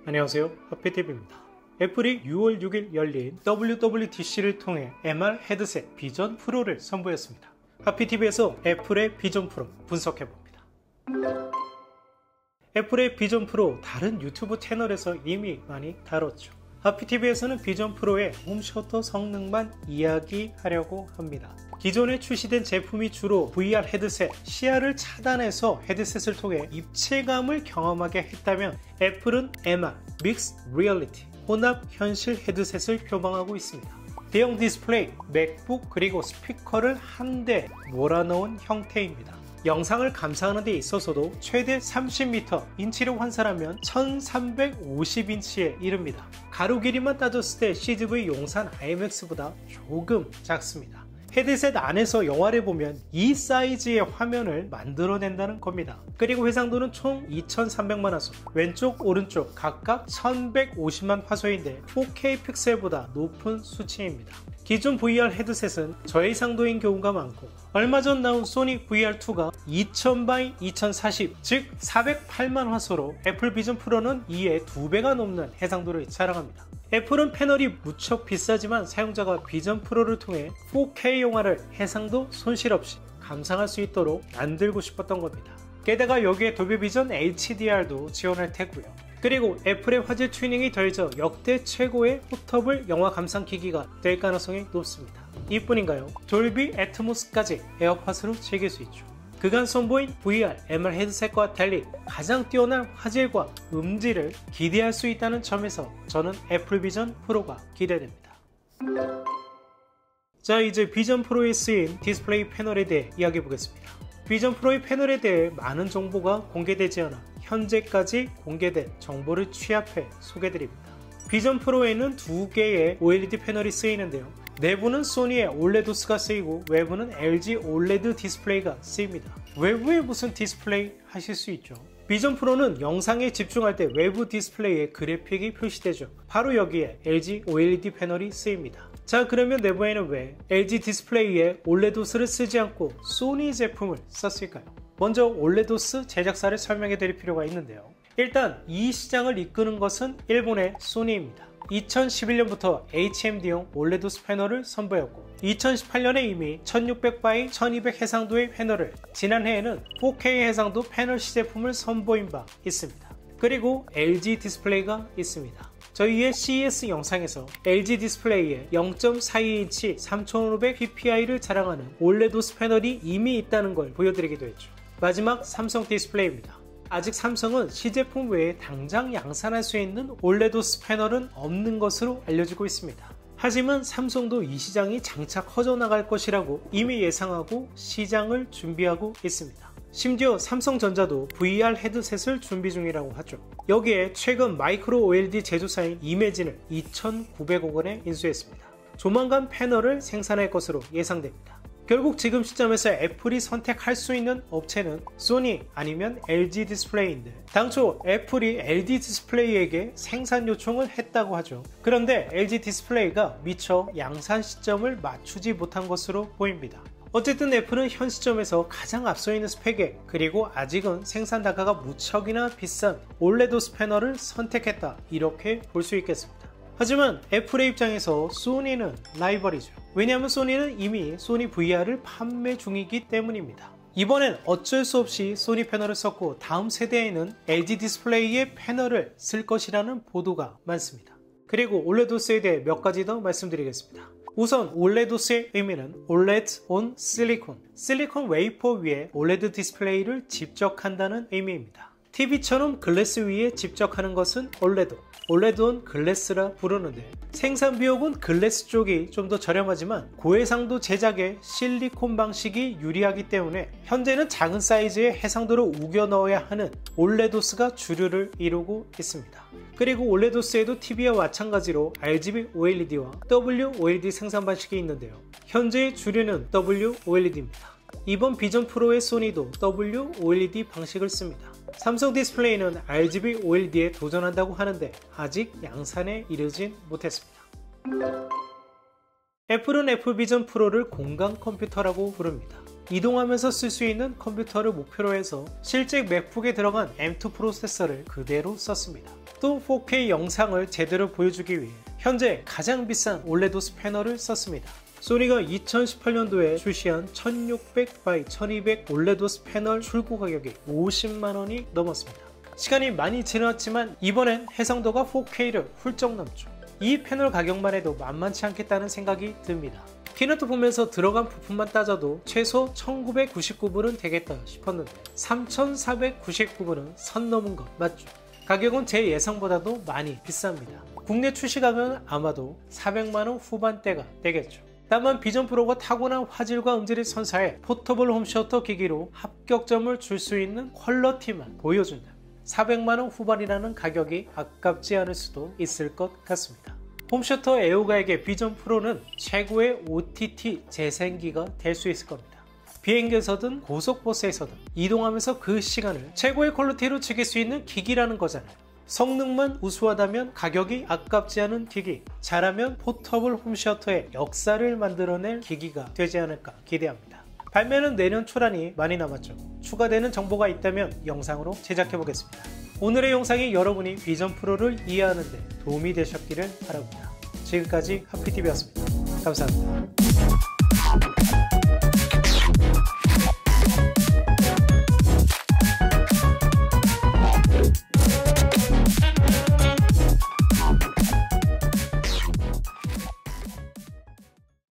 안녕하세요, 하피TV입니다. 애플이 6월 6일 열린 WWDC를 통해 MR 헤드셋 비전 프로를 선보였습니다. 하피TV에서 애플의 비전 프로 분석해봅니다. 애플의 비전 프로 다른 유튜브 채널에서 이미 많이 다뤘죠. 하피TV에서는 비전 프로의 홈셔터 성능만 이야기하려고 합니다. 기존에 출시된 제품이 주로 VR 헤드셋, 시야를 차단해서 헤드셋을 통해 입체감을 경험하게 했다면 애플은 MR, Mixed Reality, 혼합 현실 헤드셋을 표방하고 있습니다. 대형 디스플레이, 맥북 그리고 스피커를 한데 몰아넣은 형태입니다. 영상을 감상하는 데 있어서도 최대 30m, 인치로 환산하면 1350인치에 이릅니다. 가로 길이만 따졌을 때 CGV 용산 IMAX보다 조금 작습니다. 헤드셋 안에서 영화를 보면 이 사이즈의 화면을 만들어낸다는 겁니다. 그리고 해상도는 총 2300만 화소, 왼쪽 오른쪽 각각 1150만 화소인데 4K 픽셀보다 높은 수치입니다. 기존 VR 헤드셋은 저해상도인 경우가 많고, 얼마 전 나온 소니 VR2가 2000x2040, 즉 408만 화소로 애플 비전 프로는 이에 2배가 넘는 해상도를 자랑합니다. 애플은 패널이 무척 비싸지만 사용자가 비전 프로를 통해 4K 영화를 해상도 손실 없이 감상할 수 있도록 만들고 싶었던 겁니다. 게다가 여기에 돌비 비전 HDR도 지원할 테고요. 그리고 애플의 화질 튜닝이 더해져 역대 최고의 포터블 영화 감상 기기가 될 가능성이 높습니다. 이뿐인가요? 돌비 애트모스까지 에어팟으로 즐길 수 있죠. 그간 선보인 VR, MR 헤드셋과 달리 가장 뛰어난 화질과 음질을 기대할 수 있다는 점에서 저는 애플 비전 프로가 기대됩니다. 자, 이제 비전 프로에 쓰인 디스플레이 패널에 대해 이야기해 보겠습니다. 비전 프로의 패널에 대해 많은 정보가 공개되지 않아 현재까지 공개된 정보를 취합해 소개드립니다. 비전 프로에는 두 개의 OLED 패널이 쓰이는데요. 내부는 소니의 올레도스가 쓰이고 외부는 LG 올레드 디스플레이가 쓰입니다. 외부에 무슨 디스플레이 하실 수 있죠. 비전 프로는 영상에 집중할 때 외부 디스플레이에 그래픽이 표시되죠. 바로 여기에 LG OLED 패널이 쓰입니다. 자, 그러면 내부에는 왜 LG 디스플레이에 올레도스를 쓰지 않고 소니 제품을 썼을까요? 먼저 올레도스 제작사를 설명해 드릴 필요가 있는데요. 일단 이 시장을 이끄는 것은 일본의 소니입니다. 2011년부터 HMD용 올레도스 패널을 선보였고 2018년에 이미 1600x 1200 해상도의 패널을, 지난해에는 4K 해상도 패널 시제품을 선보인 바 있습니다. 그리고 LG 디스플레이가 있습니다. 저희의 CES 영상에서 LG 디스플레이에 0.42인치 3500ppi를 자랑하는 올레도스 패널이 이미 있다는 걸 보여드리기도 했죠. 마지막 삼성 디스플레이입니다. 아직 삼성은 시제품 외에 당장 양산할 수 있는 올레도스 패널은 없는 것으로 알려지고 있습니다. 하지만 삼성도 이 시장이 장차 커져나갈 것이라고 이미 예상하고 시장을 준비하고 있습니다. 심지어 삼성전자도 VR 헤드셋을 준비 중이라고 하죠. 여기에 최근 마이크로 OLED 제조사인 이매진을 2,900억 원에 인수했습니다. 조만간 패널을 생산할 것으로 예상됩니다. 결국 지금 시점에서 애플이 선택할 수 있는 업체는 소니 아니면 LG 디스플레이인데, 당초 애플이 LG 디스플레이에게 생산 요청을 했다고 하죠. 그런데 LG 디스플레이가 미처 양산 시점을 맞추지 못한 것으로 보입니다. 어쨌든 애플은 현 시점에서 가장 앞서 있는 스펙에, 그리고 아직은 생산 단가가 무척이나 비싼 올레도스 패널을 선택했다, 이렇게 볼 수 있겠습니다. 하지만 애플의 입장에서 소니는 라이벌이죠. 왜냐하면 소니는 이미 소니 VR을 판매 중이기 때문입니다. 이번엔 어쩔 수 없이 소니 패널을 썼고 다음 세대에는 LG 디스플레이의 패널을 쓸 것이라는 보도가 많습니다. 그리고 올레도스에 대해 몇 가지 더 말씀드리겠습니다. 우선 올레도스의 의미는 OLED on Silicon, 실리콘 웨이퍼 위에 OLED 디스플레이를 집적한다는 의미입니다. TV처럼 글래스 위에 집적하는 것은 OLED, OLED on Glass라 부르는데, 생산 비용은 글래스 쪽이 좀 더 저렴하지만 고해상도 제작에 실리콘 방식이 유리하기 때문에 현재는 작은 사이즈의 해상도를 우겨 넣어야 하는 올레도스가 주류를 이루고 있습니다. 그리고 올레도스에도 TV와 마찬가지로 RGB OLED와 WOLED 생산 방식이 있는데요. 현재의 주류는 WOLED입니다. 이번 비전 프로의 소니도 WOLED 방식을 씁니다. 삼성 디스플레이는 RGB OLED에 도전한다고 하는데 아직 양산에 이르진 못했습니다. 애플은 애플 비전 프로를 공간 컴퓨터라고 부릅니다. 이동하면서 쓸 수 있는 컴퓨터를 목표로 해서 실제 맥북에 들어간 M2 프로세서를 그대로 썼습니다. 또 4K 영상을 제대로 보여주기 위해 현재 가장 비싼 올레도스 패널을 썼습니다. 소니가 2018년도에 출시한 1600x1200 올레도스 패널 출고 가격이 50만원이 넘었습니다. 시간이 많이 지났지만 이번엔 해상도가 4K를 훌쩍 넘죠. 이 패널 가격만 해도 만만치 않겠다는 생각이 듭니다. 키노트 보면서 들어간 부품만 따져도 최소 1999불은 되겠다 싶었는데 3499불은 선 넘은 것 맞죠? 가격은 제 예상보다도 많이 비쌉니다. 국내 출시가격은 아마도 400만원 후반대가 되겠죠. 다만 비전 프로가 타고난 화질과 음질을 선사해 포터블 홈셔터 기기로 합격점을 줄 수 있는 퀄러티만 보여준다. 400만원 후반이라는 가격이 아깝지 않을 수도 있을 것 같습니다. 홈셔터 애호가에게 비전 프로는 최고의 OTT 재생기가 될 수 있을 겁니다. 비행기에서든 고속버스에서든 이동하면서 그 시간을 최고의 퀄리티로 즐길 수 있는 기기라는 거잖아요. 성능만 우수하다면 가격이 아깝지 않은 기기, 잘하면 포터블 홈셔터의 역사를 만들어낼 기기가 되지 않을까 기대합니다. 발매는 내년 초라니 많이 남았죠. 추가되는 정보가 있다면 영상으로 제작해보겠습니다. 오늘의 영상이 여러분이 비전 프로를 이해하는 데 도움이 되셨기를 바랍니다. 지금까지 하피TV였습니다. 감사합니다.